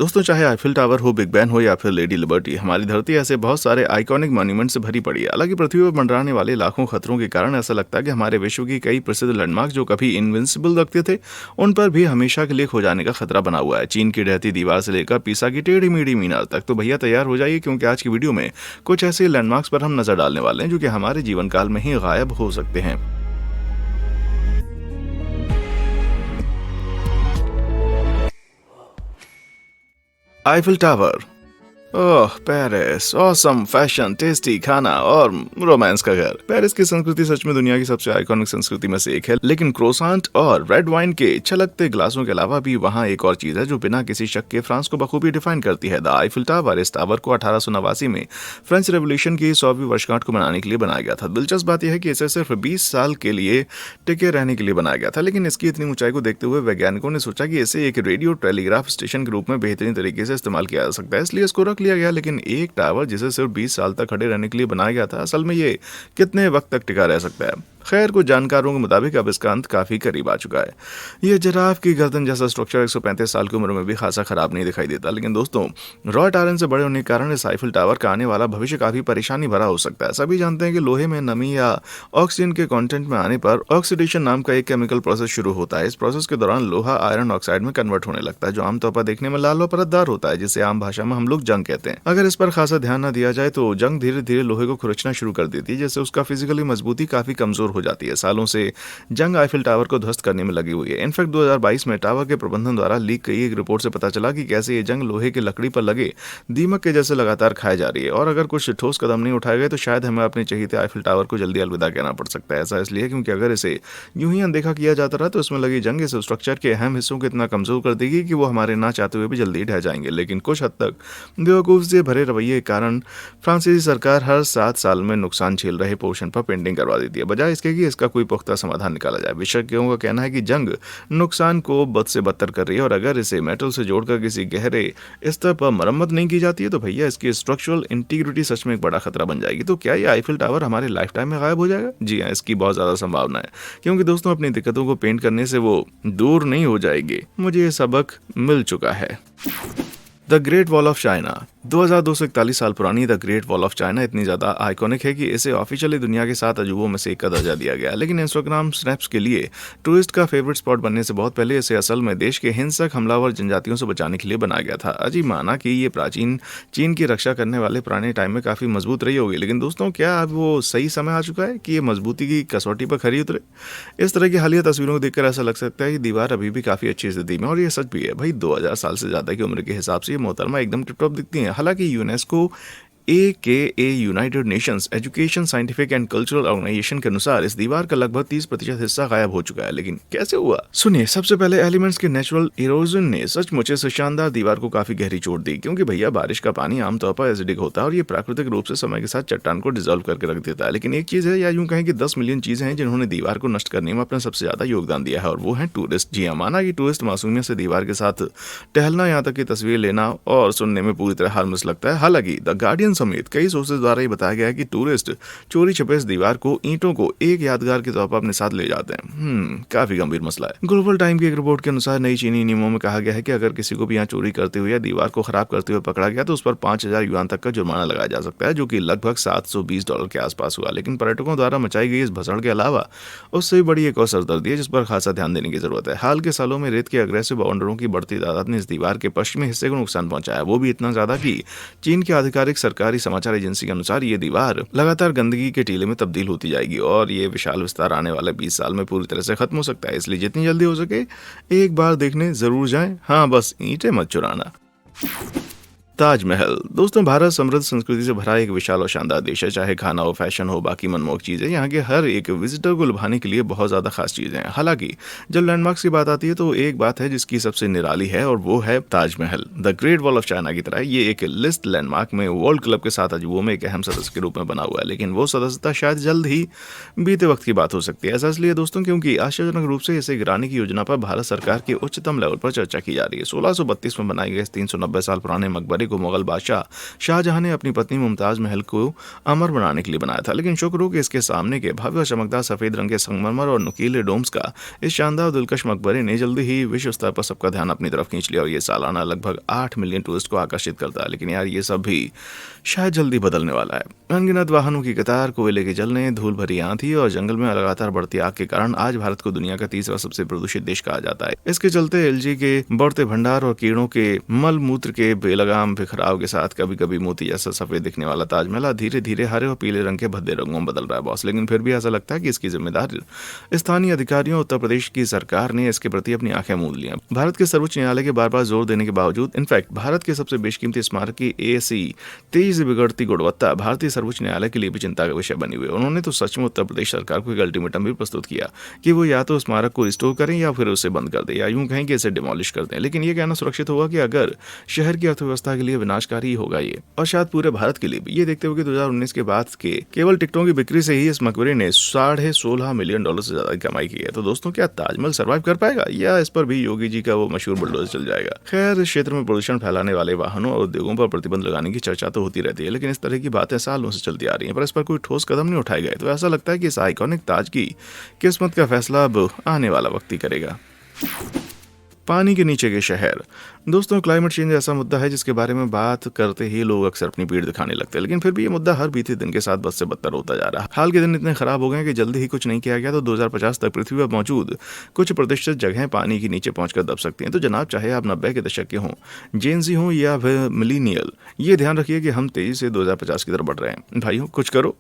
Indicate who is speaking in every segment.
Speaker 1: दोस्तों, चाहे Eiffel tower हो, बिग बैन हो या फिर लेडी लिबर्टी, हमारी धरती ऐसे बहुत सारे आइकॉनिक मॉन्यूमेंट से भरी पड़ी है। हालांकि पृथ्वी पर मंडराने वाले लाखों खतरों के कारण ऐसा लगता है कि हमारे विश्व की कई प्रसिद्ध लैंडमार्क जो कभी इनविंसिबल लगते थे, उन पर भी हमेशा के लिए खो जाने का खतरा बना हुआ है। चीन की ढहती दीवार से लेकर पीसा की टेढ़ी मेढ़ी मीनार तक। तो भैया तैयार हो जाइए, क्योंकि आज की वीडियो में कुछ ऐसे लैंडमार्क्स पर हम नजर डालने वाले हैं जो कि हमारे जीवन काल में ही गायब हो सकते हैं। Eiffel tower. Oh, Paris, awesome fashion, tasty खाना और रोमांस का घर। पेरिस की संस्कृति सच में दुनिया की सबसे आइकॉनिक संस्कृति में से एक है, लेकिन क्रोसांट और रेड वाइन के छलकते ग्लासों के अलावा भी वहाँ एक और चीज है जो बिना किसी शक के फ्रांस को बखूबी डिफाइन करती है, द आईफिल टावर। इस टावर को 1889 में फ्रेंच रेवोल्यूशन की 100वीं वर्षगांठ को मनाने के लिए बनाया गया था। दिलचस्प बात यह है कि इसे सिर्फ 20 साल के लिए टिके रहने के लिए बनाया गया था, लेकिन इसकी इतनी ऊंचाई को देखते हुए वैज्ञानिकों ने सोचा कि इसे एक रेडियो टेलीग्राफ स्टेशन के रूप में बेहतरीन तरीके से इस्तेमाल किया जा सकता है, इसलिए इसको रख लिया गया। लेकिन एक टावर जिसे सिर्फ 20 साल तक खड़े रहने के लिए बनाया गया था, असल में ये कितने वक्त तक टिका रह सकता है? खैर, कुछ जानकारों के मुताबिक अब इसका अंत काफी करीब आ चुका है। यह जिराफ की गर्दन जैसा स्ट्रक्चर 135 साल की उम्र में भी खासा खराब नहीं दिखाई देता। लेकिन दोस्तों, रॉ टायरन से बड़े होने के कारण इस आईफिल टावर का आने वाला भविष्य काफी परेशानी भरा हो सकता है। सभी जानते हैं कि लोहे में नमी या ऑक्सीजन के कंटेंट में आने पर ऑक्सीडेशन नाम का एक केमिकल प्रोसेस शुरू होता है। इस प्रोसेस के दौरान लोहा आयरन ऑक्साइड में कन्वर्ट होने लगता है, जो आमतौर पर देखने में लाल और परतदार होता है, जिसे आम भाषा में हम लोग जंग कहते हैं। अगर इस पर खासा ध्यान न दिया जाए तो जंग धीरे धीरे लोहे को खुरचना शुरू कर देती है, जिससे उसका फिजिकली मजबूती काफी कमजोर हो जाती है। सालों से जंग आईफिल टावर को ध्वस्त करने में लगी हुई है। इनफैक्ट 2022 में टावर के प्रबंधन द्वारा लीक गई एक रिपोर्ट से पता चला कि कैसे ये जंग लोहे की लकड़ी पर लगे दीमक के जैसे लगातार खाए जा रही है, और अगर कुछ ठोस कदम नहीं उठाए गए तो शायद हमें अपने चहीते आईफिल टावर को जल्दी अलविदा कहना पड़ सकता है। ऐसा इसलिए क्योंकि अगर इसे यूं ही अनदेखा किया जाता रहा तो इसमें लगी जंग इस स्ट्रक्चर के अहम हिस्सों को इतना कमजोर कर देगी कि वो हमारे ना चाहते हुए भी जल्दी ढह जाएंगे। लेकिन कुछ हद तक बेवकूफ से भरे रवैये के कारण फ्रांसीसी सरकार हर 7 साल में नुकसान झेल रहे पोर्शन पर पेंटिंग करवा देती है, बजाय इसके कि इसका कोई पुख्ता समाधान निकाला जाए। विशेषज्ञों का कहना है कि जंग नुकसान को बद से बदतर कर रही है, और अगर इसे मेटल से जोड़कर किसी गहरे स्तर पर मरम्मत नहीं की जाती है तो भैया इसकी स्ट्रक्चरल इंटीग्रिटी सच में एक बड़ा खतरा बन जाएगी। तो क्या ये आईफिल टावर हमारे लाइफ टाइम में गायब हो जाएगा? जी हाँ, इसकी बहुत ज्यादा संभावना है, क्योंकि दोस्तों अपनी दिक्कतों को पेंट करने से वो दूर नहीं हो जाएगी। मुझे ये सबक मिल चुका है। The great wall of China. 2241 साल पुरानी the great wall of China इतनी ज्यादा आइकॉनिक है कि इसे ऑफिशियली दुनिया के 7 अजूबों में से एक का दर्जा दिया गया। लेकिन इंस्टाग्राम स्नैप्स के लिए टूरिस्ट का फेवरेट स्पॉट बनने से बहुत पहले इसे असल में देश के हिंसक हमलावर जनजातियों से बचाने के लिए बनाया गया था। अजीब माना कि ये प्राचीन चीन की रक्षा करने वाले पुराने टाइम में काफी मजबूत रही होगी, लेकिन दोस्तों क्या अब वो सही समय आ चुका है कि ये मजबूती की कसौटी पर खरी उतरे? इस तरह की हालिया तस्वीरों को देखकर ऐसा लग सकता है कि दीवार अभी भी काफी अच्छी स्थिति में, और ये सच भी है भाई। 2000 साल से ज्यादा की उम्र के हिसाब से ये मोहतरमा एकदम टिप टॉप दिखती है। हालांकि UNESCO AKA United Nations education scientific and cultural organisation के अनुसार इस दीवार का लगभग 30% हिस्सा गायब हो चुका है। लेकिन कैसे हुआ? सुनिए, सबसे पहले एलिमेंट्स के नेचुरल इरोजन ने सचमुच इस शानदार दीवार को काफी गहरी चोट दी, क्योंकि भैया बारिश का पानी आमतौर पर एसिडिक होता है और ये प्राकृतिक रूप से समय के साथ चट्टान को डिजोल्व करके रख देता है। लेकिन एक चीज है, या यूं कहें कि 10 मिलियन चीजें हैं जिन्होंने दीवार को नष्ट करने में अपना सबसे ज्यादा योगदान दिया है, और वो है टूरिस्ट। जी हाँ, माना कि टूरिस्ट मासूमियत से दीवार के साथ टहलना, यहाँ तक की तस्वीर लेना और सुनने में पूरी तरह हार्मलेस लगता है। हालांकि द गार्डियन समेत कई सोर्सेज द्वारा ये बताया गया है कि टूरिस्ट चोरी छुपे इस दीवार को, ईंटों को एक यादगार के तौर पर अपने साथ ले जाते हैं। काफी गंभीर मसला है। ग्लोबल टाइम की एक रिपोर्ट के अनुसार नई चीनी नियमों में कहा गया है कि अगर किसी को भी यहाँ चोरी करते हुए या दीवार को खराब करते हुए पकड़ा गया तो उस पर 5000 युआन तक का जुर्माना लगाया जा सकता है, जो कि लगभग $720 के आसपास हुआ। लेकिन पर्यटकों द्वारा मचाई गई इस भसड़ के अलावा उससे भी बड़ी एक और सरदर्दी है जिस पर खासा ध्यान देने की जरूरत है। हाल के सालों में रेत के अग्रेसिव बाउंडरों की बढ़ती तादाद ने इस दीवार के पश्चिमी हिस्से को नुकसान पहुंचाया, वो भी इतना ज्यादा कि चीन की आधिकारिक सरकारी समाचार एजेंसी के अनुसार ये दीवार लगातार गंदगी के टीले में तब्दील होती जाएगी, और ये विशाल विस्तार आने वाले 20 साल में पूरी तरह से खत्म हो सकता है। इसलिए जितनी जल्दी हो सके एक बार देखने जरूर जाएं। हाँ, बस ईंटें मत चुराना। ताजमहल। दोस्तों, भारत समृद्ध संस्कृति से भरा एक विशाल और शानदार देश है। चाहे खाना हो, फैशन हो, बाकी मनमोहक चीजें, यहाँ के हर एक विजिटर को लुभाने के लिए बहुत ज्यादा खास चीजें हैं। हालांकि जब लैंडमार्क्स की बात आती है तो एक बात है जिसकी सबसे निराली है, और वो है Taj Mahal. The great wall of China की तरह ये एक लिस्ट लैंडमार्क में वर्ल्ड क्लब के 7 अजूबों में एक अहम सदस्य के रूप में बना हुआ है, लेकिन वो सदस्यता शायद जल्द ही बीते वक्त की बात हो सकती है। ऐसा इसलिए दोस्तों क्योंकि आश्चर्यजनक रूप से इसे गिराने की योजना पर भारत सरकार के उच्चतम लेवल पर चर्चा की जा रही है। 1632 में बनाए गए 390 साल पुराने मकबरे को मुगल बादशाह शाहजहां ने अपनी पत्नी मुमताज महल को अमर बनाने के लिए बनाया था। लेकिन शुक्र हो कि इसके सामने के भव्य और चमकदार सफेद रंग के संगमरमर और नुकीले डोम्स का इस शानदार और दिलकश मकबरे ने जल्दी ही विश्व स्तर पर सबका ध्यान अपनी तरफ खींच लिया और ये सालाना लगभग 8 मिलियन टूरिस्ट को आकर्षित करता है। लेकिन यार ये सब भी शायद जल्दी बदलने वाला है। अनगिनत वाहनों की कतार, कोयले के जलने, धूल भरी आंधी और जंगल में लगातार बढ़ती आग के कारण आज भारत को दुनिया का तीसरा सबसे प्रदूषित देश कहा जाता है। इसके चलते एलजी के बढ़ते भंडार और कीड़ों के मल मूत्र के बेलगाम बिखराव के साथ कभी कभी मोती जैसा सफेद दिखने वाला ताजमहल धीरे धीरे हरे और पीले रंग के भद्दे रंगों में बदल रहा है बॉस। लेकिन फिर भी ऐसा लगता है कि इसकी जिम्मेदारी स्थानीय अधिकारियों, उत्तर प्रदेश की सरकार ने इसके प्रति अपनी आंखें मूंद ली। भारत के सर्वोच्च न्यायालय के बार बार जोर देने के बावजूद, इनफैक्ट भारत के सबसे बेशकीमती स्मारक की एसी तेजी से बिगड़ती गुणवत्ता भारतीय सर्वोच्च न्यायालय के लिए भी चिंता का विषय बनी हुई है। उन्होंने तो सच में उत्तर प्रदेश सरकार को एक अल्टीमेटम भी प्रस्तुत किया कि वो या तो स्मारक को रिस्टोर करें या फिर उसे बंद कर दें, या यूं कहें कि इसे डिमोलिश कर दें। लेकिन ये कहना सुरक्षित होगा कि अगर शहर की अर्थव्यवस्था के लिए विनाशकारी ही होगा ये, और शायद पूरे भारत के लिए भी। ये देखते हुए कि 2019 के बाद के केवल टिकटों की बिक्री से ही इस मकबरे ने $16.5 मिलियन से ज्यादा की कमाई की है। तो दोस्तों, क्या ताजमहल सर्वाइव कर पाएगा या इस पर भी योगी जी का वो मशहूर बुलडोजर चल जाएगा? खैर, इस क्षेत्र में प्रदूषण फैलाने वाले वाहनों और उद्योगों पर प्रतिबंध लगाने की चर्चा तो होती रहती है, लेकिन इस तरह की बातें सालों से चलती आ रही हैं, पर इस पर कोई ठोस कदम नहीं उठाए गए। तो ऐसा लगता है कि इस आइकॉनिक ताज की किस्मत का फैसला अब आने वाला वक्त ही करेगा। पानी के नीचे के शहर। दोस्तों, क्लाइमेट चेंज ऐसा मुद्दा है जिसके बारे में बात करते ही लोग अक्सर अपनी पीठ दिखाने लगते हैं, लेकिन फिर भी ये मुद्दा हर बीते दिन के साथ बद से बदतर होता जा रहा है। हाल के दिन इतने खराब हो गए कि जल्दी ही कुछ नहीं किया गया तो 2050 तक पृथ्वी पर मौजूद कुछ प्रतिशत जगहें पानी के नीचे पहुंचकर दब सकती हैं। तो जनाब, चाहे आप 90 के दशक के हों, जेनजी हों या फिर मिलीनियल, ये ध्यान रखिए कि हम तेजी से 2050 की तरफ बढ़ रहे हैं। भाइयों, कुछ करो।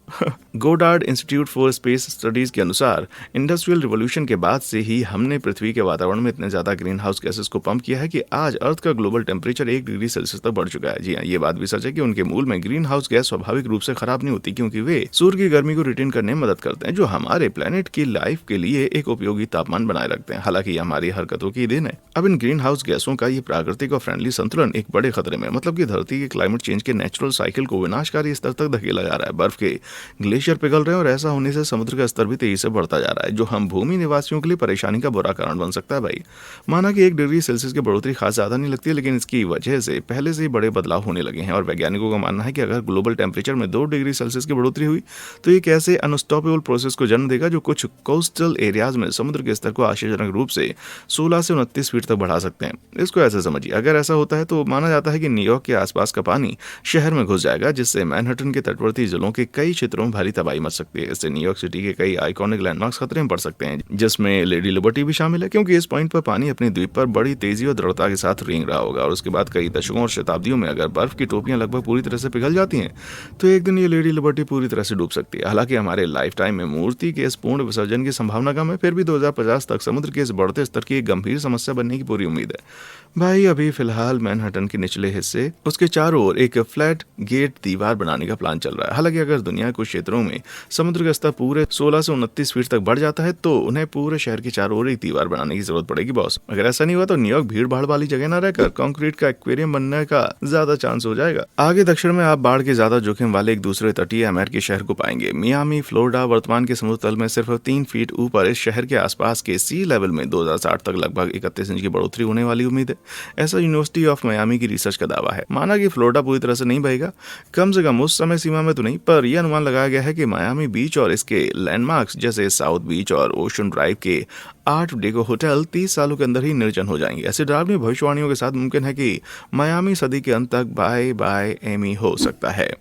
Speaker 1: Goddard institute for space studies के अनुसार इंडस्ट्रियल रिवोल्यूशन के बाद से ही हमने पृथ्वी के वातावरण में इतने ज्यादा ग्रीन हाउस गैसेस को पंप किया है कि आज अर्थ का ग्लोबल टेम्परेचर 1 डिग्री सेल्सियस तक बढ़ चुका है। जी हाँ, ये बात भी सच है कि उनके मूल में ग्रीन हाउस गैस स्वाभाविक रूप से खराब नहीं होती, क्योंकि वे सूर्य की गर्मी को रिटेन करने में मदद करते हैं, जो हमारे प्लेनेट की लाइफ के लिए एक उपयोगी तापमान बनाए रखते हैं। हालांकि हमारी हरकतों की देन है। अब इन ग्रीन हाउस गैसों का ये प्राकृतिक और फ्रेंडली संतुलन एक बड़े खतरे में, मतलब कि धरती के क्लाइमेट चेंज के नेचुरल साइकिल को विनाशकारी स्तर तक धकेला जा रहा है। बर्फ के ग्लेशियर पिघल रहे हैं और ऐसा होने से समुद्र का स्तर भी तेजी से बढ़ता जा रहा है, जो हम भूमि निवासियों के लिए परेशानी का बुरा कारण बन सकता है। भाई, माना कि 1 डिग्री सेल्सियस की बढ़ोतरी खास ज्यादा नहीं लगती, लेकिन इसकी वजह से पहले से ही बड़े बदलाव होने लगे हैं। और वैज्ञानिकों का मानना है कि अगर ग्लोबल टेम्परेचर में 2 डिग्री सेल्सियस की बढ़ोतरी हुई तो ये कैसे अनस्टॉपेबल प्रोसेस को जन्म देगा, जो कुछ कोस्टल एरियाज में समुद्र के स्तर को आश्चर्यजनक रूप से 16 से 29 फीट तक बढ़ा सकते हैं। इसको ऐसे समझिए, अगर ऐसा होता है तो माना जाता है कि न्यूयॉर्क के आसपास का पानी शहर में घुस जाएगा, जिससे मैनहट्टन के तटवर्ती जिलों के कई क्षेत्रों में भारी तबाही मच सकती है। इससे न्यूयॉर्क सिटी के कई आइकॉनिक लैंडमार्क्स खतरे में पड़ सकते हैं, जिसमें लेडी लिबर्टी भी शामिल है, क्योंकि इस पॉइंट पर पानी अपने द्वीप पर बड़ी तेजी और दृढ़ता के साथ रेंग रहा होगा। और उसके बाद कई दशकों और शताब्दियों में अगर बर्फ की टोपियां लगभग पूरी तरह से पिघल जाती हैं तो एक दिन ये लेडी लिबर्टी पूरी तरह से डूब सकती है। हालांकि हमारे लाइफ टाइम में मूर्ति के इस पूर्ण विसर्जन की संभावना कम है, फिर भी 2050 तक समुद्र के इस बढ़ते स्तर की एक गंभीर समस्या बनने की पूरी उम्मीद है। भाई, अभी फिलहाल मैनहट्टन के निचले हिस्से, उसके चारों ओर एक फ्लैट गेट दीवार बनाने का प्लान चल रहा है। हालांकि अगर दुनिया के कुछ क्षेत्रों में समुद्र का स्तर पूरे 16 से 29 फीट तक बढ़ जाता है तो उन्हें पूरे शहर के चारों ओर एक दीवार बनाने की जरूरत पड़ेगी बॉस। अगर ऐसा नहीं हुआ तो न्यूयॉर्क भीड़ भाड़ वाली जगह न रहकर कंक्रीट का एक्वेरियम बनने का ज्यादा चांस हो जाएगा। आगे दक्षिण में आप बाढ़ के ज्यादा जोखिम वाले एक दूसरे तटीय अमेरिकी शहर को पाएंगे। मियामी, फ्लोरिडा, वर्तमान के समुद्र तल में सिर्फ 3 फीट ऊपर इस शहर के आसपास के सी लेवल में 2060 तक लगभग 31 इंच की बढ़ोतरी होने वाली उम्मीद है। ऐसा यूनिवर्सिटी ऑफ मियामी की रिसर्च का दावा है। माना कि फ्लोरिडा पूरी तरह से नहीं बहेगा, कम से कम उस समय सीमा में तो नहीं, पर यह अनुमान लगाया गया है कि मियामी बीच और इसके लैंडमार्क्स जैसे साउथ बीच और ओशन ड्राइव के 8 डेगो होटल 30 सालों के अंदर ही निर्जन हो जाएंगे। ऐसे डरावनी भविष्यवाणियों के साथ मुमकिन है कि मियामी सदी के अंत तक बाय बाय एमी हो सकता है।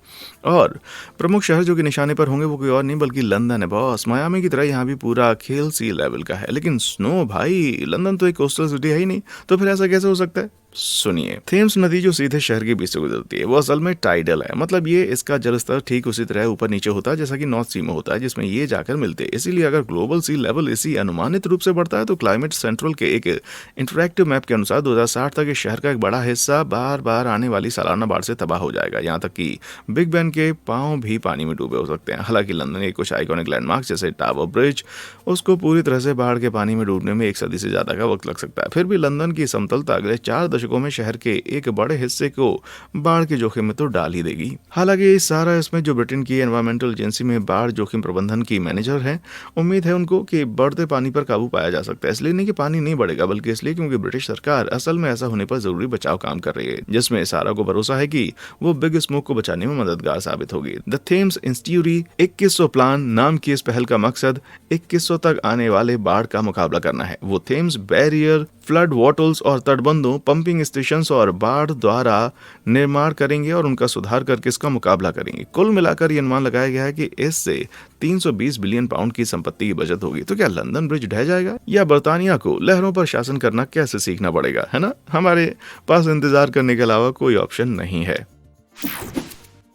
Speaker 1: और प्रमुख शहर जो कि निशाने पर होंगे वो कोई और नहीं बल्कि लंदन है बॉस। मियामी की तरह यहाँ भी पूरा खेल सी लेवल का है, लेकिन स्नो भाई, लंदन तो एक कोस्टल सिटी है ही नहीं, तो फिर ऐसा कैसे हो सकता है? सुनिए, थेम्स नदी जो सीधे शहर के बीच से गुजरती है वो असल में टाइडल है, मतलब ये इसका जलस्तर ठीक उसी तरह ऊपर नीचे होता है जैसा कि नॉर्थ सी में होता है, जिसमें ये जाकर मिलते हैं। इसीलिए अगर ग्लोबल सी लेवल इसी अनुमानित रूप से बढ़ता है तो क्लाइमेट सेंट्रल के एक इंटरैक्टिव मैप के अनुसार 2060 तक इस शहर का एक बड़ा हिस्सा बार बार आने वाली सालाना बाढ़ से तबाह हो जाएगा। यहाँ तक कि बिग बैन के पांव भी पानी में डूबे हो सकते हैं। हालांकि लंदन के कुछ आइकॉनिक लैंडमार्क जैसे टावर ब्रिज, उसको पूरी तरह से बाढ़ के पानी में डूबने में 1 सदी से ज्यादा का वक्त लग सकता है। फिर भी लंदन की समतलता अगले 4 दशकों में शहर के एक बड़े हिस्से को बाढ़ के जोखिम में तो डाल ही देगी। हालांकि सारा इसमें जो ब्रिटेन की एनवायरमेंटल एजेंसी में बाढ़ जोखिम प्रबंधन की मैनेजर है, उम्मीद है उनको कि बढ़ते पानी पर काबू पाया जा सकता है। इसलिए नहीं कि पानी नहीं बढ़ेगा, बल्कि इसलिए क्योंकि ब्रिटिश सरकार असल में ऐसा होने पर जरूरी बचाव काम कर रही है, जिसमें सारा को भरोसा है कि वो बिग स्मोक को बचाने में मददगार साबित होगी। द थेम्स इंस्टीट्यूरी 2100 प्लान नाम की इस पहल का मकसद 2100 तक आने वाले बाढ़ का मुकाबला करना है। वो थेम्स बैरियर, फ्लड वॉटल्स और तटबंधों, पंपिंग स्टेशन और बाढ़ द्वारा निर्माण करेंगे और उनका सुधार करके इसका मुकाबला करेंगे। कुल मिलाकर यह अनुमान लगाया गया है कि इससे 320 बिलियन पाउंड की संपत्ति की बचत होगी। तो क्या लंदन ब्रिज ढह जाएगा, या बर्तानिया को लहरों पर शासन करना कैसे सीखना पड़ेगा, है ना? हमारे पास इंतजार करने के अलावा कोई ऑप्शन नहीं है।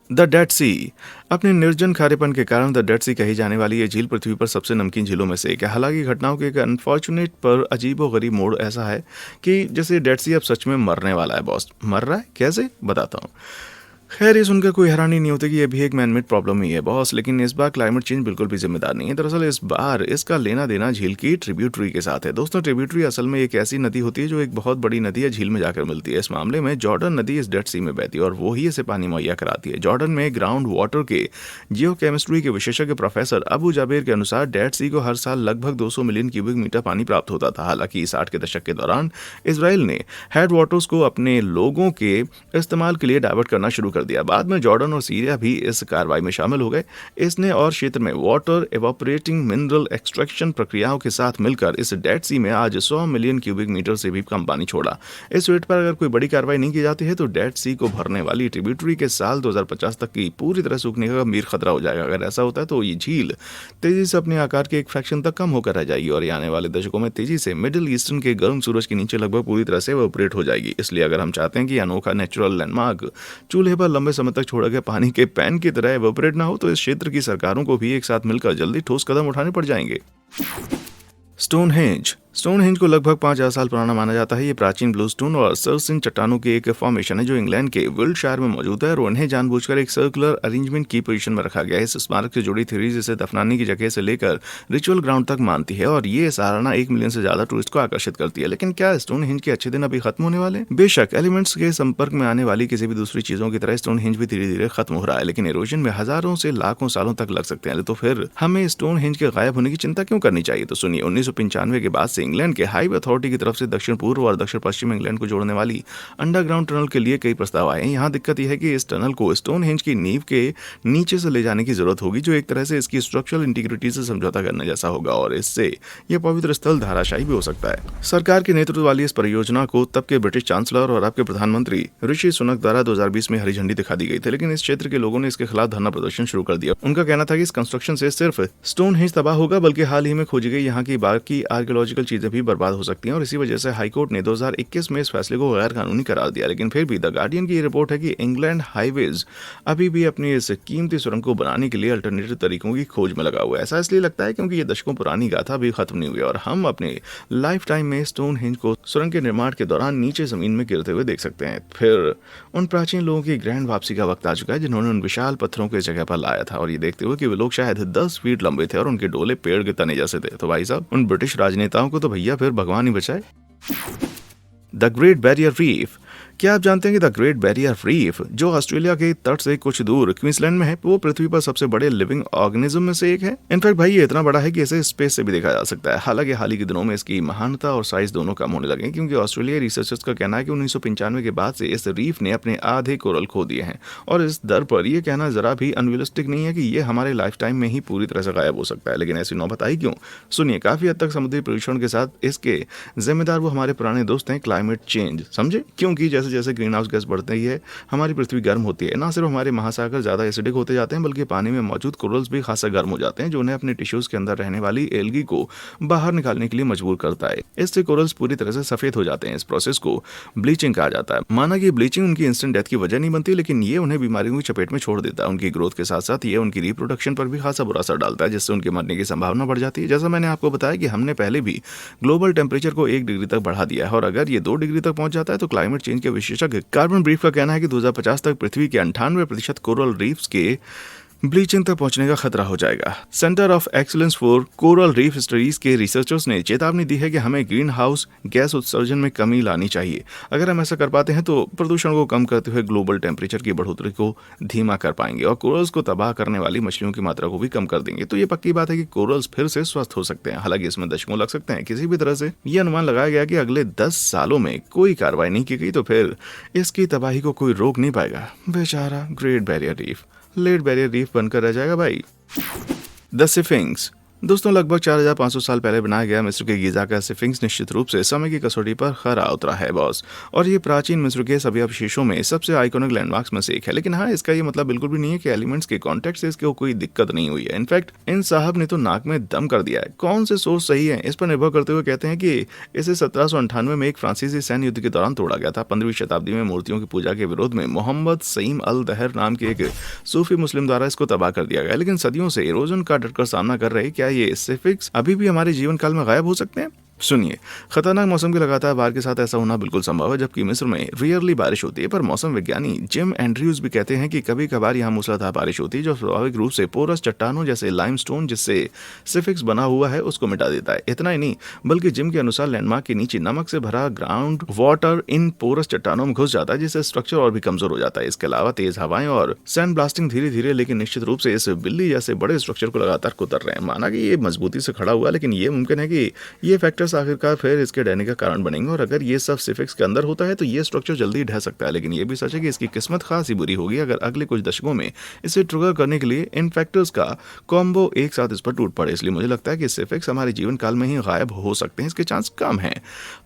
Speaker 1: द डेड सी। अपने निर्जन खारेपन के कारण द डेड सी कही जाने वाली ये झील पृथ्वी पर सबसे नमकीन झीलों में से एक है। हालांकि घटनाओं के एक अनफॉर्चुनेट पर अजीब व गरीब मोड़ ऐसा है कि जैसे डेड सी अब सच में मरने वाला है। बॉस, मर रहा है? कैसे, बताता हूँ। खैर, ये सुनकर कोई हैरानी नहीं होती कि ये भी एक मैनमेड प्रॉब्लम ही है बॉस, लेकिन इस बार क्लाइमेट चेंज बिल्कुल भी जिम्मेदार नहीं है। दरअसल इस बार इसका लेना देना झील की ट्रिब्यूटरी के साथ है। दोस्तों, ट्रिब्यूटरी असल में एक ऐसी नदी होती है जो एक बहुत बड़ी नदी या झील में जाकर मिलती है। इस मामले में जॉर्डन नदी इस डेड सी में बहती है और वो ही इसे पानी मुहैया कराती है। जॉर्डन में ग्राउंड वाटर के जियोकेमिस्ट्री के विशेषज्ञ प्रोफेसर अबू जाबेर के अनुसार डेड सी को हर साल लगभग 200 मिलियन क्यूबिक मीटर पानी प्राप्त होता था। हालांकि 60 के दशक के दौरान इसराइल ने हेड वाटर्स को अपने लोगों के इस्तेमाल के लिए डाइवर्ट करना शुरू कर दिया। बाद में जॉर्डन और सीरिया भी इस कार्रवाई में शामिल हो गए। इसने और क्षेत्र में वाटर एवापोरेटिंग मिनरल एक्सट्रैक्शन प्रक्रियाओं के साथ मिलकर इस डेड सी में आज 100 मिलियन क्यूबिक मीटर से भी कम पानी छोड़ा। इस रेट पर अगर कोई बड़ी कार्रवाई नहीं की जाती है तो डेड सी को भरने वाली ट्रिब्यूटरी के साल 2050 तक की पूरी तरह सूखने का गंभीर खतरा हो जाएगा। अगर ऐसा होता है तो ये झील तेजी से अपने आकार के एक फ्रैक्शन तक कम होकर रह जाएगी और आने वाले दशकों में तेजी से मिडिल ईस्टर्न के गर्म सूरज के नीचे लगभग पूरी तरह से एवापोरेट हो जाएगी। इसलिए अगर हम चाहते हैं कि अनोखा नेचुरल लैंडमार्क चूल्हे पर लंबे समय तक छोड़ा गया पानी के पैन की तरह एवापोरेट ना हो, तो इस क्षेत्र की सरकारों को भी एक साथ मिलकर जल्दी ठोस कदम उठाने पड़ जाएंगे। स्टोनहेंज। स्टोनहेंज को लगभग 5000 साल पुराना माना जाता है। ये प्राचीन ब्लूस्टोन और सर्सिन चट्टानों की एक फॉर्मेशन है जो इंग्लैंड के विल्टशायर में मौजूद है और उन्हें जानबूझकर एक सर्कुलर अरेंजमेंट की पोजीशन में रखा गया है। इस स्मारक से जुड़ी थ्योरीज इसे दफनाने की जगह से लेकर रिचुअल ग्राउंड तक मानती है और ये सालाना 1 मिलियन से ज्यादा टूरिस्ट को आकर्षित करती है। लेकिन क्या स्टोनहेंज के अच्छे दिन अभी खत्म होने वाले? बेशक, एलिमेंट्स के संपर्क में आने वाली किसी भी दूसरी चीजों की तरह स्टोनहेंज भी धीरे धीरे खत्म हो रहा है, लेकिन इरोजन में हजारों से लाखों सालों तक लग सकते हैं। तो फिर हमें स्टोनहेंज के गायब होने की चिंता क्यों करनी चाहिए? तो सुनिए, 1995 के बाद से इंग्लैंड के हाईवे अथॉरिटी की तरफ से दक्षिण पूर्व और दक्षिण पश्चिम इंग्लैंड को जोड़ने वाली अंडरग्राउंड टनल के लिए कई प्रस्ताव आए हैं। यहाँ दिक्कत यह है कि इस टनल को स्टोनहेंज की नींव के नीचे से ले जाने की जरूरत होगी, जो एक तरह से इसकी स्ट्रक्चरल इंटीग्रिटी से समझौता करने जैसा होगा और इससे यह पवित्र स्थल धाराशायी भी हो सकता है। सरकार के नेतृत्व वाली इस परियोजना को तब के ब्रिटिश चांसलर और आपके प्रधानमंत्री ऋषि सुनक द्वारा 2020 में हरी झंडी दिखा दी गई थी, लेकिन इस क्षेत्र के लोगों ने इसके खिलाफ धरना प्रदर्शन शुरू कर दिया। उनका कहना था कि इस कंस्ट्रक्शन से सिर्फ स्टोनहेंज तबाह होगा, बल्कि हाल ही में खोजी गई यहाँ की बाकी आर्कियोलॉजिकल चीजें भी बर्बाद हो सकती हैं और इसी वजह से हाईकोर्ट ने 2021 में इस फैसले को गैर कानूनी करार दिया। लेकिन फिर भी द गार्डियन की रिपोर्ट है कि इंग्लैंड हाईवेज अभी भी अपनी इस कीमती सुरंग को बनाने के लिए अल्टरनेटिव तरीकों की खोज में लगा हुआ है। ऐसा इसलिए लगता है क्योंकि ये दशकों पुरानी गाथा भी खत्म नहीं हुई और हम अपने लाइफ टाइम में स्टोनहेंज को सुरंग के निर्माण के दौरान नीचे जमीन में गिरते हुए देख सकते हैं। फिर उन प्राचीन लोगों की ग्रैंड वापसी का वक्त आ चुका है जिन्होंने उन विशाल पत्थरों को इस जगह पर लाया था और ये देखते हुए कि वे लोग शायद 10 फीट लंबे थे और उनके डोले पेड़ के तने जैसे थे। तो भाई साहब, उन ब्रिटिश राजनेताओं को तो भैया फिर भगवान ही बचाए। The great Barrier reef. क्या आप जानते हैं कि द ग्रेट बैरियर रीफ, जो ऑस्ट्रेलिया के तट से कुछ दूर क्वींसलैंड में है, वो पृथ्वी पर सबसे बड़े लिविंग ऑर्गेनिज्म में से एक है। इनफैक्ट भाई, ये इतना बड़ा है कि इसे स्पेस से भी देखा जा सकता है। हालांकि हाल ही के दिनों में इसकी महानता और साइज दोनों कम होने लगे क्योंकि ऑस्ट्रेलियाई रिसर्चर्स का कहना है कि 1995 के बाद से इस रीफ ने अपने आधे कोरल खो दिए हैं और इस दर पर यह कहना जरा भी अनरियलिस्टिक नहीं है कि ये हमारे लाइफ टाइम में ही पूरी तरह से गायब हो सकता है। लेकिन ऐसी नौबत आई क्यों? सुनिए, काफी हद तक समुद्री प्रदूषण के साथ इसके जिम्मेदार वो हमारे पुराने दोस्त हैं, क्लाइमेट चेंज। समझे? क्योंकि जैसे जैसे ग्रीन हाउस गैस बढ़ती है, हमारी पृथ्वी गर्म होती है। ना सिर्फ हमारे महासागर ज्यादा एसिडिक होते जाते हैं, बल्कि पानी में मौजूद कोरल्स भी खासा गर्म हो जाते हैं, जो उन्हें अपने टिश्यूज के अंदर रहने वाली एल्गी को बाहर निकालने के लिए मजबूर करता है। इससे कोरल्स पूरी तरह से सफेद हो जाते हैं। इस प्रोसेस को ब्लीचिंग कहा जाता है। माना कि ब्लीचिंग उनकी इंस्टेंट डेथ की वजह नहीं बनती, लेकिन ये उन्हें बीमारियों की चपेट में छोड़ देता है। उनकी ग्रोथ के साथ साथ ये उनकी रिप्रोडक्शन पर भी खासा बुरा असर डालता है, जिससे उनके मरने की संभावना बढ़ जाती है। जैसा मैंने आपको बताया कि हमने पहले भी ग्लोबल टेम्परेचर को 1 डिग्री तक बढ़ा दिया है और अगर ये 2 डिग्री तक पहुंच जाता है तो क्लाइमेट चेंज के विशेषज्ञ कार्बन ब्रीफ का कहना है कि 2050 तक पृथ्वी के 98% कोरल रीफ्स के ब्लीचिंग तक पहुंचने का खतरा हो जाएगा। Centre of excellence for coral reef studies के रिसर्चर्स ने चेतावनी दी है कि हमें ग्रीन हाउस गैस उत्सर्जन में कमी लानी चाहिए। अगर हम ऐसा कर पाते हैं तो प्रदूषण को कम करते हुए ग्लोबल टेम्परेचर की बढ़ोतरी को धीमा कर पाएंगे और कोरल्स को तबाह करने वाली मछलियों की मात्रा को भी कम कर देंगे। तो ये पक्की बात है कि कोरल्स फिर से स्वस्थ हो सकते हैं। हालांकि इसमें दशकों लग सकते हैं। किसी भी तरह से ये अनुमान लगाया गया कि अगले 10 सालों में कोई कार्रवाई नहीं की गई तो फिर इसकी तबाही को कोई रोक नहीं पाएगा। बेचारा Great Barrier Reef late Barrier Reef बनकर रह जाएगा भाई। द स्फिंक्स दोस्तों, लगभग 4500 साल पहले बनाया गया मिस्र के गीजा का स्फिंक्स निश्चित रूप से समय की कसौटी पर खरा उतरा है बॉस। और ये प्राचीन मिस्र के सभी अवशेषों में सबसे आइकॉनिक लैंडमार्क्स में से एक है। लेकिन हाँ, इसका ये मतलब बिल्कुल भी नहीं है कि एलिमेंट्स के कॉन्टेक्ट से इसको कोई दिक्कत नहीं हुई है। इनफैक्ट इन साहब ने तो नाक में दम कर दिया है। कौन से सोर्स सही है इस पर निर्भर करते हुए कहते हैं कि इसे 1798 में एक फ्रांसीसी सैन्य युद्ध के दौरान तोड़ा गया था। 15वीं शताब्दी में मूर्तियों की पूजा के विरोध में मोहम्मद सईम अल दहर नाम के एक सूफी मुस्लिम द्वारा इसको तबाह कर दिया गया। लेकिन सदियों से इरोजन का डटकर सामना कर रहे क्या ये स्फिंक्स अभी भी हमारे जीवन काल में गायब हो सकते हैं? सुनिए, खतरनाक मौसम के लगातार बार के साथ ऐसा होना बिल्कुल संभव है, जबकि मिस्र में रियरली बारिश होती है। पर मौसम विज्ञानी जिम एंड्रयूज भी कहते हैं कि कभी कभार यहाँ मूसलाधार बारिश होती है जो स्वाभाविक रूप से पोरस चट्टानों जैसे लाइमस्टोन जिससे स्फिंक्स बना हुआ है उसको मिटा देता है। इतना ही नहीं, बल्कि जिम के अनुसार लैंडमार्क के नीचे नमक से भरा ग्राउंड वाटर इन पोरस चट्टानों में घुस जाता है जिससे स्ट्रक्चर और भी कमजोर हो जाता है। इसके अलावा तेज हवाएं और सैंड ब्लास्टिंग धीरे धीरे लेकिन निश्चित रूप से इस बिल्ली जैसे बड़े स्ट्रक्चर को लगातार कुतर रहे हैं। माना कि ये मजबूती से खड़ा हुआ, लेकिन ये मुमकिन है कि ये फैक्टर्स आखिरकार फिर इसके ढहने का कारण बनेंगे। और अगर ये सब स्फिंक्स के अंदर होता है तो ये स्ट्रक्चर जल्दी ढह सकता है। लेकिन ये भी सच है कि इसकी किस्मत खासी बुरी होगी अगर अगले कुछ दशकों में इसे ट्रिगर करने के लिए इन फैक्टर्स का कॉम्बो एक साथ इस पर टूट पड़े। इसलिए मुझे लगता है कि स्फिंक्स हमारे जीवन काल में ही गायब हो सकते हैं। इसके चांस कम हैं।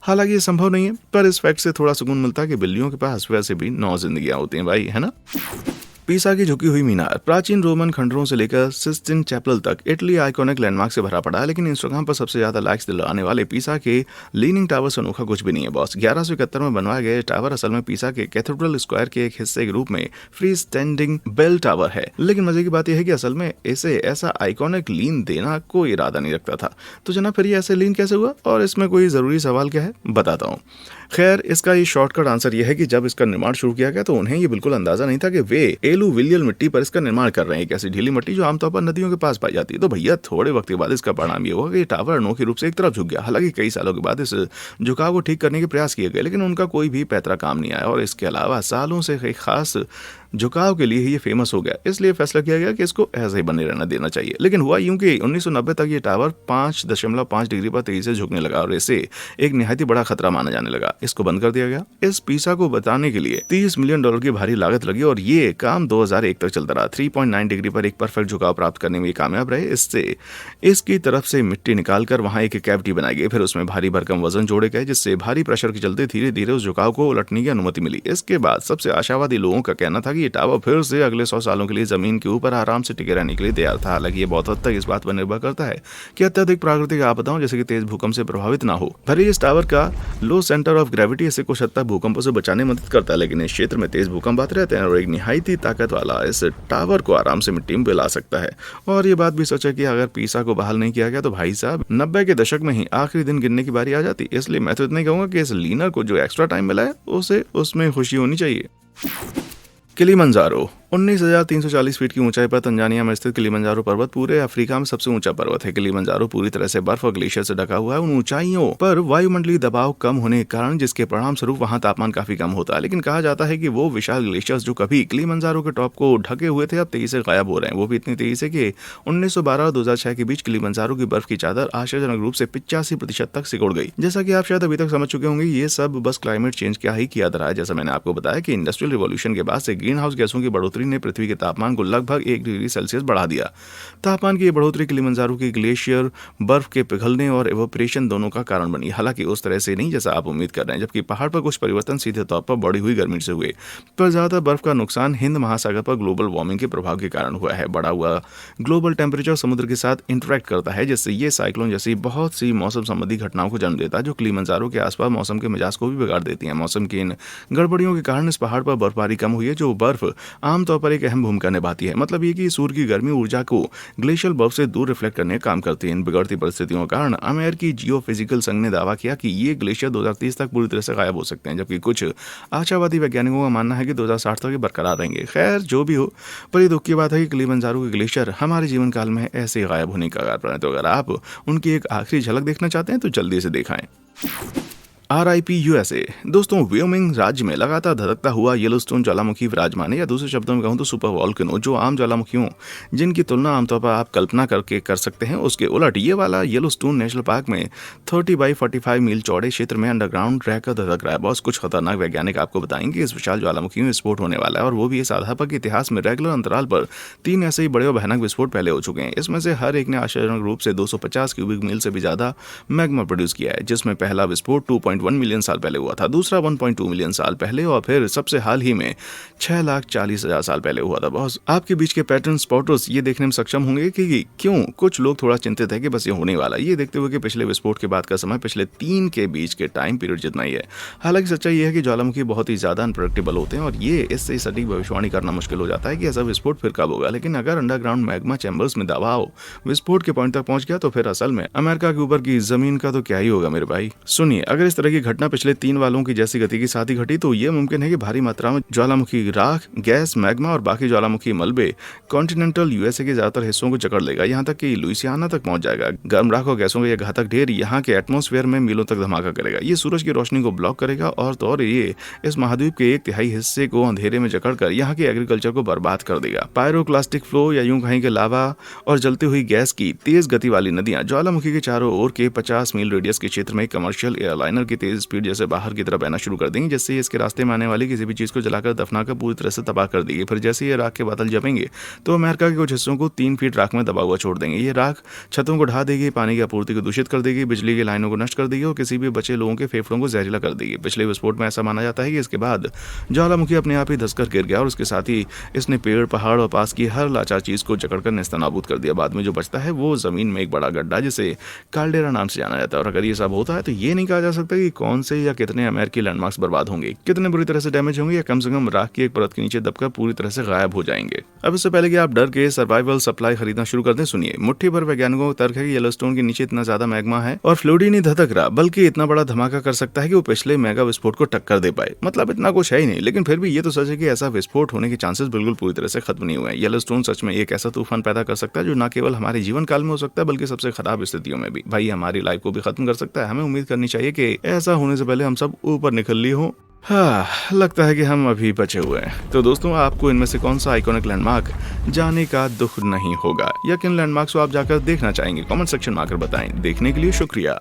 Speaker 1: हालांकि ये संभव नहीं है, पर इस फैक्ट से थोड़ा सुकून मिलता है कि बिल्लियों के पास वैसे भी 9 जिंदगियां होती हैं भाई, है ना। पीसा की झुकी हुई मीनार प्राचीन रोमन खंडरों से लेकर सिस्टिन चैपल तक इटली आइकॉनिक लैंडमार्क से भरा पड़ा है। लेकिन इंस्टाग्राम पर सबसे ज्यादा लाइक्स दिलाने वाले पीसा के लीनिंग टावर से अनोखा कुछ भी नहीं है बॉस। 1171 में बनवाया गया टावर असल में पीसा के कैथेड्रल स्क्वायर के एक हिस्से के रूप में फ्री स्टैंडिंग बेल टावर है। लेकिन मजे की बात यह है कि असल में इसे ऐसा आइकॉनिक लीन देना कोई इरादा नहीं रखता था। तो जनाब फिर ये ऐसे लीन कैसे हुआ और इसमें कोई जरूरी सवाल क्या है बताता हूँ। खैर, इसका ये शॉर्टकट आंसर यह है कि जब इसका निर्माण शुरू किया गया तो उन्हें ये बिल्कुल अंदाजा नहीं था कि वे एलुविलियल मिट्टी पर इसका निर्माण कर रहे हैं, एक ऐसी ढीली मिट्टी जो आमतौर पर नदियों के पास पाई जाती है। तो भैया थोड़े वक्त के बाद इसका परिणाम ये हुआ कि टावर अनोखे रूप से एक तरफ झुक गया। हालांकि कई सालों के बाद इस झुकाव को ठीक करने के प्रयास किए गए, लेकिन उनका कोई भी पैतरा काम नहीं आया। और इसके अलावा सालों से एक खास झुकाव के लिए ही ये फेमस हो गया, इसलिए फैसला किया गया कि इसको ऐसे ही बने रहना देना चाहिए। लेकिन हुआ यूं कि 1990 तक ये टावर 5.5 डिग्री पर तेजी से झुकने लगा और इसे एक निहायती बड़ा खतरा माना जाने लगा। इसको बंद कर दिया गया। इस पीसा को बताने के लिए $30 मिलियन की भारी लागत लगी और ये काम 2001 तक चलता रहा। 3.9 डिग्री पर एक परफेक्ट झुकाव प्राप्त करने में कामयाब रहे। इससे इसकी तरफ से मिट्टी निकालकर वहां एक कैविटी बनाई गई। फिर उसमें भारी भरकम वजन जोड़े गए जिससे भारी प्रेशर के चलते धीरे धीरे उस झुकाव को उलटने की अनुमति मिली। इसके बाद सबसे आशावादी लोगों का कहना था कि ये टावर फिर से अगले 100 सालों के लिए जमीन के ऊपर आराम से टिके रहने के लिए तैयार था। हालांकि ये बहुत हद तक इस बात पर निर्भर करता है कि अत्यधिक प्राकृतिक आपदाओं जैसे कि तेज भूकंप से प्रभावित ना हो। भले इस टावर का लो सेंटर ऑफ ग्रेविटी इसे कुछ हद तक भूकंपों से बचाने में मदद करता है, लेकिन इस क्षेत्र में तेज भूकंप आते रहते हैं और एक निहायती ताकत वाला इस टावर को आराम से मिट्टी में मिला सकता है। और ये बात भी सच है कि अगर पीसा को बहाल नहीं किया गया तो भाई साहब 90 के दशक में ही आखिरी दिन गिनने की बारी आ जाती। इसलिए मैं तो इतना ही कहूंगा कि इस लीनर को जो एक्स्ट्रा टाइम मिला है उसे उसमें खुशी होनी चाहिए। किलिमंजारो 19,340 फीट की ऊंचाई पर तंजानिया में स्थित किलिमंजारो पर्वत पूरे अफ्रीका में सबसे ऊंचा पर्वत है। किलिमंजारो पूरी तरह से बर्फ और ग्लेशियर से ढका हुआ है। उन ऊंचाइयों पर वायुमंडलीय दबाव कम होने के कारण जिसके परिणाम स्वरूप वहां तापमान काफी कम होता है। लेकिन कहा जाता है कि वो विशाल ग्लेशियर्स जो कभी किलिमंजारो के टॉप को ढके हुए थे अब तेजी से गायब हो रहे हैं। वो भी इतनी तेजी से कि 1912 और 2006 के बीच किलिमंजारो की बर्फ की चादर आश्चर्यजनक रूप से 85% तक सिकुड़ गई। जैसा कि आप शायद अभी तक समझ चुके होंगे, ये सब बस क्लाइमेट चेंज क्या ही किया रहा है। जैसा मैंने आपको बताया कि इंडस्ट्रियल रिवॉल्यूशन के बाद से ग्रीन हाउस गैसों की बढ़ोतरी ने पृथ्वी के तापमान को लगभग 1 डिग्री सेल्सियस बढ़ा दिया। तापमान की बढ़ोतरी किलिमंजारो की ग्लेशियर बर्फ के पिघलने और एवोपरेशन दोनों का कारण बनी। हालांकि उस तरह से नहीं जैसा आप उम्मीद कर रहे हैं, जबकि पहाड़ पर कुछ परिवर्तन सीधे तौर पर बढ़ी हुई गर्मी से हुए। पर ज्यादातर बर्फ का नुकसान हिंद महासागर पर ग्लोबल वार्मिंग के प्रभाव के कारण हुआ है। बढ़ा हुआ ग्लोबल टेम्परेचर समुद्र के साथ इंटरेक्ट करता है, जिससे ये साइक्लोन जैसी बहुत सी मौसम संबंधी घटनाओं को जन्म देता है जो किलिमंजारो के आसपास मौसम के मिजाज को भी बिगाड़ देती है। मौसम की इन गड़बड़ियों के कारण इस पहाड़ पर बर्फबारी कम हुई है, जो बर्फ आमतौर आमतौर पर एक अहम भूमिका निभाती है। मतलब ये कि सूर्य की गर्मी ऊर्जा को ग्लेशियल बर्फ से दूर रिफ्लेक्ट करने का काम करती है। इन बिगड़ती परिस्थितियों के कारण अमेरिकी जियोफिजिकल संघ ने दावा किया कि ये ग्लेशियर 2030 तक पूरी तरह से गायब हो सकते हैं, जबकि कुछ आशावादी वैज्ञानिकों का मानना है कि 2060 तक ये बरकरार रहेंगे। खैर जो भी हो, पर ये दुख की बात है कि किलिमंजारो के ग्लेशियर हमारे जीवन काल में ऐसे गायब होने का कगार पर है। तो अगर आप उनकी एक आखिरी झलक देखना चाहते हैं तो जल्दी से दिखाएं। RIP USA। दोस्तों, व्योमिंग राज्य में लगातार धधकता हुआ येलोस्टोन ज्वालामुखी विराजमान है, या दूसरे शब्दों में कहूं तो सुपर वॉल्केनो, जो आम ज्वालामुखियों जिनकी तुलना आमतौर पर आप कल्पना करके कर सकते हैं, उसके उलट ये वाला येलोस्टोन नेशनल पार्क में 30 बाई 45 मील चौड़े क्षेत्र में अंडरग्राउंड रहकर धधक रहा है। बॉस, कुछ खतरनाक वैज्ञानिक आपको बताएंगे इस विशाल ज्वालामुखी में विस्फोट होने वाला है, और वो भी इस आधार पर कि इतिहास में रेगुलर अंतराल पर 3 ऐसे ही बड़े और भयानक विस्फोट पहले हो चुके हैं। इसमें से हर एक ने आश्चर्यजनक रूप से 250 क्यूबिक मील से भी ज्यादा मैग्मा प्रोड्यूस किया है, जिसमें पहला विस्फोट 2.1 मिलियन साल पहले हुआ था, दूसरा 1.2 मिलियन साल पहले, और फिर सबसे हाल ही में 6,40,000 साल पहले हुआ था। बॉस, आपके बीच के पैटर्न स्पॉटर्स ये देखने में सक्षम होंगे कि क्यों कुछ लोग थोड़ा चिंतित है कि बस ये होने वाला, ये देखते हुए कि पिछले विस्फोट के बाद का समय पिछले 3 के बीच के टाइम पीरियड जितना ही है। हालांकि सच्चाई ये है कि ज्वालामुखी बहुत ही ज्यादा अनप्रेडिक्टेबल होते हैं, और ये इससे सटीक भविष्यवाणी करना मुश्किल हो जाता है कि ऐसा विस्फोट फिर कब होगा। लेकिन अगर अंडरग्राउंड मैग्मा चैम्बर्स में दबाव विस्फोट के पॉइंट तक पहुंच गया तो फिर असल में अमेरिका के ऊपर की जमीन का तो क्या ही होगा मेरे भाई। सुनिए, अगर इस तरह की घटना पिछले 3 वालों की जैसी गति के साथ ही घटी तो ये मुमकिन है कि भारी मात्रा में ज्वालामुखी राख, गैस, मैग्मा और बाकी ज्वालामुखी मलबे कॉन्टिनेंटल USA के ज्यादातर हिस्सों को जकड़ लेगा, यहाँ तक कि लुइसियाना तक पहुंच जाएगा। गर्म राख और गैसों का यह घातक ढेर यहाँ के एटमॉस्फेयर में मीलों तक धमाका करेगा। ये सूरज की रोशनी को ब्लॉक करेगा, और तो और ये इस महाद्वीप के 1/3 हिस्से को अंधेरे में जकड़कर यहाँ के एग्रीकल्चर को बर्बाद कर देगा। पायरोक्लास्टिक फ्लो, या यूं कहीं के लावा और जलती हुई गैस की तेज गति वाली नदियां ज्वालामुखी के चारों ओर के 50 मील रेडियस के क्षेत्र में कमर्शियल एयरलाइनर की तेज स्पीड जैसे बाहर की तरफ बहना शुरू कर देंगे, जिससे इसके रास्ते में आने वाली किसी भी चीज को जलाकर दफनाकर पूरी तरह से तबाह कर देगी। फिर जैसे ये राख के बादल जमेंगे तो अमेरिका के कुछ हिस्सों को 3 फीट राख में दबा हुआ छोड़ देंगे। ये राख छतों को ढा देगी, पानी की आपूर्ति को दूषित कर देगी, बिजली की लाइनों को नष्ट कर देगी और किसी भी बचे लोगों के फेफड़ों को जहरीला कर देगी। पिछले विस्फोट में ऐसा माना जाता है कि इसके बाद ज्वालामुखी अपने आप ही धंसकर गिर गया, और उसके साथ ही इसने पेड़, पहाड़ और पास की हर लाचार चीज को जकड़कर नेस्तनाबूद कर दिया। बाद में जो बचता है वो जमीन में एक बड़ा गड्ढा जिसे काल्डेरा नाम से जाना जाता है। और अगर ये सब होता है तो ये नहीं कहा जा सकता कि कौन से या कितने अमेरिकी लैंडमार्क्स बर्बाद होंगे, कितने बुरी तरह से डैमेज होंगे, या कम से कम राख की एक परत के नीचे दबकर पूरी तरह से गायब हो जाएंगे। अब इससे पहले कि आप डर के सर्वाइवल सप्लाई खरीदना शुरू कर दें, सुनिए, मुट्ठी भर वैज्ञानिकों का तर्क है कि येलोस्टोन के नीचे इतना ज्यादा मैग्मा है और फ्लूइड ही नहीं धधक रहा, बल्कि इतना बड़ा धमाका कर सकता है कि वो पिछले मेगा विस्फोट को टक्कर दे पाए। मतलब इतना कुछ है ही नहीं, लेकिन फिर भी ये तो सच है कि ऐसा विस्फोट होने के चांसेस बिल्कुल पूरी तरह से खत्म नहीं हुए हैं। येलोस्टोन सच में एक ऐसा तूफान पैदा कर सकता है जो न केवल हमारे जीवन काल में हो सकता है बल्कि सबसे खराब स्थितियों में भी भाई हमारी लाइफ को भी खत्म कर सकता है। हमें उम्मीद करनी चाहिए कि ऐसा होने से पहले हम सब ऊपर निकल लिए हों। हाँ, लगता है कि हम अभी बचे हुए हैं। तो दोस्तों, आपको इनमें से कौन सा आइकॉनिक लैंडमार्क जाने का दुख नहीं होगा, या किन लैंडमार्क्स को आप जाकर देखना चाहेंगे, कमेंट सेक्शन में आकर बताएं। देखने के लिए शुक्रिया।